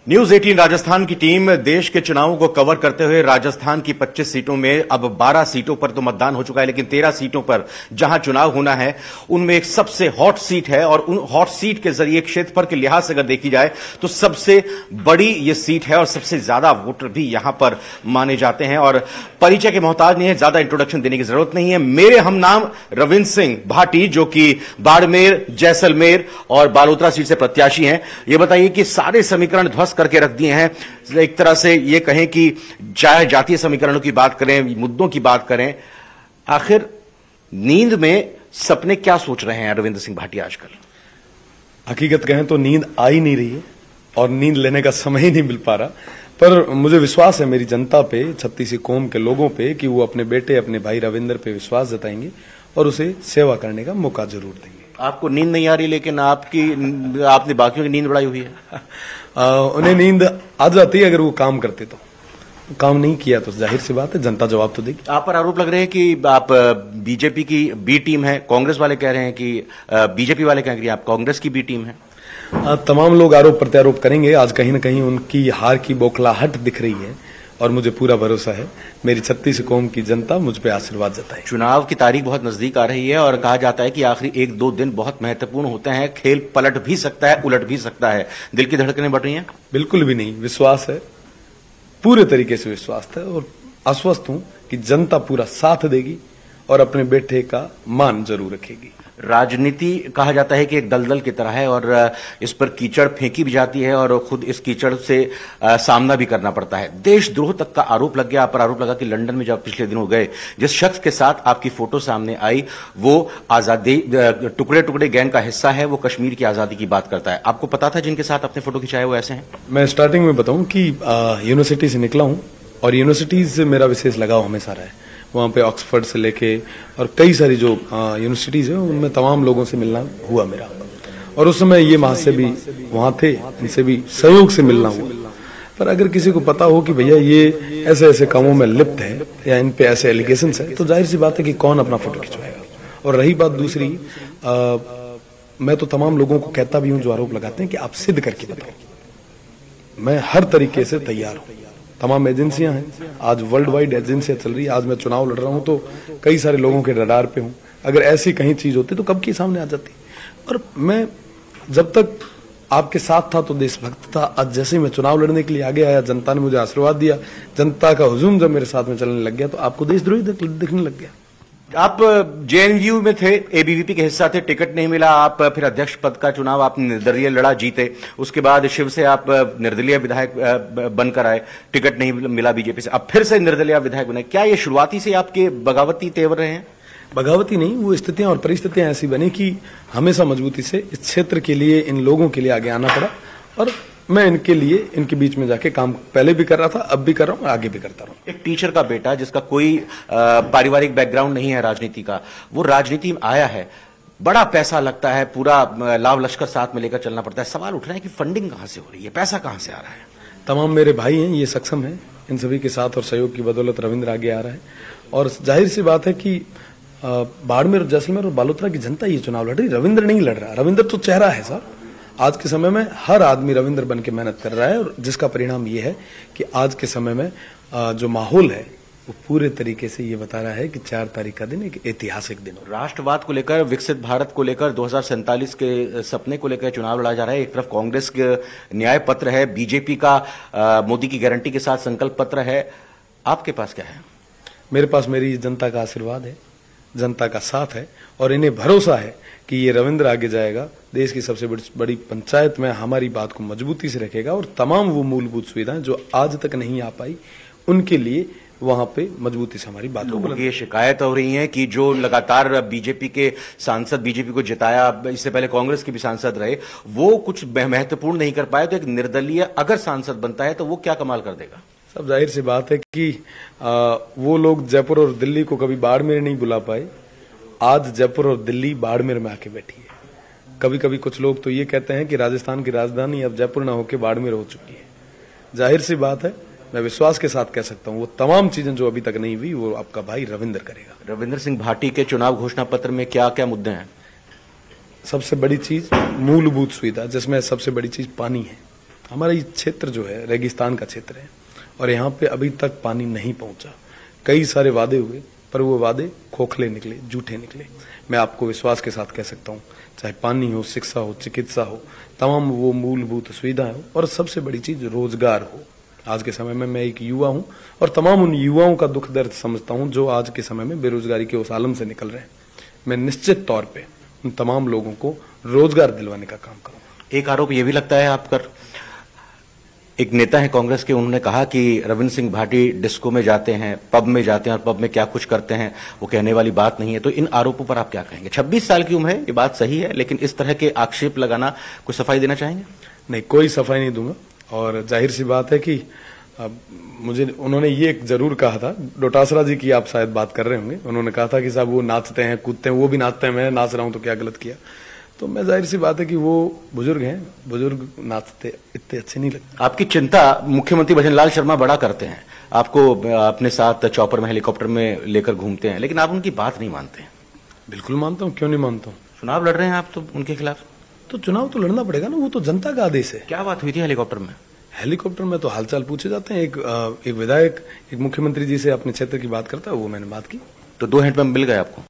News 18 Rajasthan की team देश के चुनावों को कवर करते हुए राजस्थान की 25 सीटों में अब 12 सीटों पर तो मतदान हो चुका है, लेकिन 13 सीटों पर जहां चुनाव होना है उनमें एक सबसे हॉट सीट है और उन हॉट सीट के जरिए क्षेत्रफल के लिहाज से अगर देखी जाए तो सबसे बड़ी यह सीट है और सबसे ज्यादा वोटर भी यहां पर माने जाते हैं। और परिचय के मोहताज नहीं है, ज्यादा इंट्रोडक्शन देने की जरूरत नहीं है। मेरे हम नाम रविंद्र सिंह भाटी, जो कि बाड़मेर, जैसलमेर और बालोतरा सीट से प्रत्याशी हैं। यह बताइए कि सारे समीकरण ध्वस्त करके रख दिए हैं। एक तरह से यह कहें कि चाहे जातीय समीकरणों की बात करें, मुद्दों की बात करें, आखिर नींद में सपने क्या सोच रहे हैं रविंद्र सिंह भाटी आजकल? हकीकत कहें तो नींद आ ही नहीं रही है और नींद लेने का समय ही नहीं मिल पा रहा, पर मुझे विश्वास है मेरी जनता पे, छत्तीसी कौम के लोगों पे, कि वो अपने बेटे, अपने भाई रविंद्र पे विश्वास जताएंगे और उसे सेवा करने का मौका जरूर देंगे। आपको नींद नहीं आ रही, लेकिन आपने बाकियों की नींद बढ़ाई हुई है। उन्हें नींद आ जाती है अगर वो काम करते तो। काम नहीं किया तो जाहिर सी बात है जनता जवाब तो देगी। आप पर आरोप लग रहे हैं कि आप बीजेपी की बी टीम है, कांग्रेस वाले कह रहे हैं कि बीजेपी वाले कह रहे हैं कि आप कांग्रेस की बी टीम है। तमाम लोग आरोप प्रत्यारोप करेंगे। आज कहीं न कहीं उनकी हार की बौखलाहट दिख रही है और मुझे पूरा भरोसा है मेरी छत्तीस कौम की जनता मुझ पे आशीर्वाद जताए। चुनाव की तारीख बहुत नजदीक आ रही है और कहा जाता है कि आखिरी 1-2 दिन बहुत महत्वपूर्ण होते हैं, खेल पलट भी सकता है, उलट भी सकता है। दिल की धड़कनें बढ़ रही हैं? बिल्कुल भी नहीं, विश्वास है, पूरे तरीके से विश्वास है और आश्वस्त हूं कि जनता पूरा साथ देगी और अपने बेटे का मान जरूर रखेगी। राजनीति कहा जाता है कि एक दलदल की तरह है और इस पर कीचड़ फेंकी भी जाती है और खुद इस कीचड़ से सामना भी करना पड़ता है। देशद्रोह तक का आरोप लग गया। आप पर आरोप लगा कि लंदन में जब पिछले दिनों गए, जिस शख्स के साथ आपकी फोटो सामने आई वो आजादी टुकड़े टुकड़े गैंग का हिस्सा है, वो कश्मीर की आजादी की बात करता है। आपको पता था जिनके साथ आपने फोटो खिंचाए वो ऐसे हैं? मैं स्टार्टिंग में बताऊं कि यूनिवर्सिटी से निकला हूं और यूनिवर्सिटी से मेरा विशेष लगाव हमेशा रहा है। वहां पे ऑक्सफोर्ड से लेके और कई सारी जो यूनिवर्सिटीज हैं उनमें तमाम लोगों से मिलना हुआ मेरा, और उस समय ये महाशय भी वहां थे, इनसे भी सहयोग से मिलना हुआ। पर अगर किसी को पता हो कि भैया ये ऐसे ऐसे कामों में लिप्त है या इन पे ऐसे एलिगेशन है, तो जाहिर सी बात है कि कौन अपना फोटो खिंचवाएगा। और रही बात दूसरी, मैं तो तमाम लोगों को कहता भी हूं जो आरोप लगाते हैं कि आप सिद्ध करके बताओ। मैं हर तरीके से तैयार हूं। तमाम एजेंसियां हैं, आज वर्ल्ड वाइड एजेंसियां चल रही है। आज मैं चुनाव लड़ रहा हूं तो कई सारे लोगों के रडार पे हूं। अगर ऐसी कहीं चीज होती तो कब की सामने आ जाती। और मैं जब तक आपके साथ था तो देशभक्त था। आज जैसे ही मैं चुनाव लड़ने के लिए आगे आया, जनता ने मुझे आशीर्वाद दिया, जनता का हुजूम जब मेरे साथ में चलने लग गया तो आपको देशद्रोही दिखने लग गया। आप जेएनयू में थे, एबीवीपी के हिस्सा थे, टिकट नहीं मिला, आप फिर अध्यक्ष पद का चुनाव आपने निर्दलीय लड़ा, जीते। उसके बाद शिव से आप निर्दलीय विधायक बनकर आए, टिकट नहीं मिला बीजेपी से, अब फिर से निर्दलीय विधायक बने। क्या ये शुरुआती से आपके बगावती तेवर रहे हैं? बगावती नहीं, वो स्थितियां और परिस्थितियां ऐसी बनी कि हमेशा मजबूती से इस क्षेत्र के लिए, इन लोगों के लिए आगे आना पड़ा और मैं इनके लिए, इनके बीच में जाके काम पहले भी कर रहा था, अब भी कर रहा हूं, आगे भी करता रहूं। एक टीचर का बेटा जिसका कोई पारिवारिक बैकग्राउंड नहीं है राजनीति का, वो राजनीति में आया है, बड़ा पैसा लगता है, पूरा लाव लश्कर साथ में लेकर चलना पड़ता है। सवाल उठ रहा है कि फंडिंग कहां से हो रही है, पैसा कहां से आ रहा है? तमाम मेरे भाई हैं, ये सक्षम है, इन सभी के साथ और सहयोग की बदौलत रविंद्र आगे आ रहा है। और जाहिर सी बात है कि बाड़मेर, जैसलमेर और बालोतरा की जनता ये चुनाव लड़ रही, रविंद्र नहीं लड़ रहा। रविंद्र तो चेहरा है साहब। आज के समय में हर आदमी रविंद्र बन के मेहनत कर रहा है और जिसका परिणाम ये है कि आज के समय में जो माहौल है वो पूरे तरीके से ये बता रहा है कि 4 तारीख का दिन एक ऐतिहासिक दिन हो। राष्ट्रवाद को लेकर, विकसित भारत को लेकर, 2047 के सपने को लेकर चुनाव लड़ा जा रहा है। एक तरफ कांग्रेस के न्याय पत्र है, बीजेपी का मोदी की गारंटी के साथ संकल्प पत्र है। आपके पास क्या है? मेरे पास मेरी जनता का आशीर्वाद है, जनता का साथ है और इन्हें भरोसा है कि ये रविंद्र आगे जाएगा, देश की सबसे बड़ी पंचायत में हमारी बात को मजबूती से रखेगा और तमाम वो मूलभूत सुविधाएं जो आज तक नहीं आ पाई उनके लिए वहां पे मजबूती से हमारी बात को। ये शिकायत हो रही है कि जो लगातार बीजेपी के सांसद, बीजेपी को जिताया, इससे पहले कांग्रेस के भी सांसद रहे, वो कुछ महत्वपूर्ण नहीं कर पाए, तो एक निर्दलीय अगर सांसद बनता है तो वो क्या कमाल कर देगा? सब जाहिर सी बात है कि वो लोग जयपुर और दिल्ली को कभी बाड़मेर नहीं बुला पाए, आज जयपुर और दिल्ली बाड़मेर में आके बैठी है। कभी कभी कुछ लोग तो ये कहते हैं कि राजस्थान की राजधानी अब जयपुर ना होकर बाड़मेर हो चुकी है। जाहिर सी बात है, मैं विश्वास के साथ कह सकता हूं वो तमाम चीजें जो अभी तक नहीं हुई वो आपका भाई रविंद्र करेगा। रविंद्र सिंह भाटी के चुनाव घोषणा पत्र में क्या क्या मुद्दे हैं? सबसे बड़ी चीज मूलभूत सुविधा, जिसमें सबसे बड़ी चीज पानी है। हमारा ये क्षेत्र जो है रेगिस्तान का क्षेत्र है और यहाँ पे अभी तक पानी नहीं पहुंचा। कई सारे वादे हुए पर वो वादे खोखले निकले, झूठे निकले। मैं आपको विश्वास के साथ कह सकता हूँ, चाहे पानी हो, शिक्षा हो, चिकित्सा हो, तमाम वो मूलभूत सुविधाएं हो और सबसे बड़ी चीज रोजगार हो। आज के समय में मैं एक युवा हूं और तमाम उन युवाओं का दुख दर्द समझता हूं जो आज के समय में बेरोजगारी के उस आलम से निकल रहे हैं। मैं निश्चित तौर पे उन तमाम लोगों को रोजगार दिलवाने का काम करूंगा। एक आरोप यह भी लगता है आप पर, एक नेता है कांग्रेस के, उन्होंने कहा कि रविंद्र सिंह भाटी डिस्को में जाते हैं, पब में जाते हैं और पब में क्या कुछ करते हैं वो कहने वाली बात नहीं है। तो इन आरोपों पर आप क्या कहेंगे? 26 साल की उम्र है, ये बात सही है, लेकिन इस तरह के आक्षेप लगाना, कुछ सफाई देना चाहेंगे? नहीं, कोई सफाई नहीं दूंगा। और जाहिर सी बात है कि मुझे उन्होंने ये जरूर कहा था, डोटासरा जी की आप शायद बात कर रहे होंगे, उन्होंने कहा था कि साहब वो नाचते हैं, कूदते हैं, वो भी नाचते हैं, मैं नाच रहा हूं तो क्या गलत किया। तो मैं जाहिर सी बात है कि वो बुजुर्ग हैं, बुजुर्ग नाचते इतने अच्छे नहीं लगते। आपकी चिंता मुख्यमंत्री भजनलाल शर्मा बड़ा करते हैं, आपको अपने साथ चॉपर में, हेलीकॉप्टर में लेकर घूमते हैं, लेकिन आप उनकी बात नहीं मानते हैं। बिल्कुल मानता हूँ, क्यों नहीं मानता हूँ। चुनाव लड़ रहे हैं आप तो उनके खिलाफ, तो चुनाव तो लड़ना पड़ेगा ना, वो तो जनता का आदेश है। क्या बात हुई थी हेलीकॉप्टर में? हेलीकॉप्टर में तो हालचाल पूछे जाते हैं। एक विधायक एक मुख्यमंत्री जी से अपने क्षेत्र की बात करता है, वो मैंने बात की। तो 2 हैंड पंप मिल गए आपको?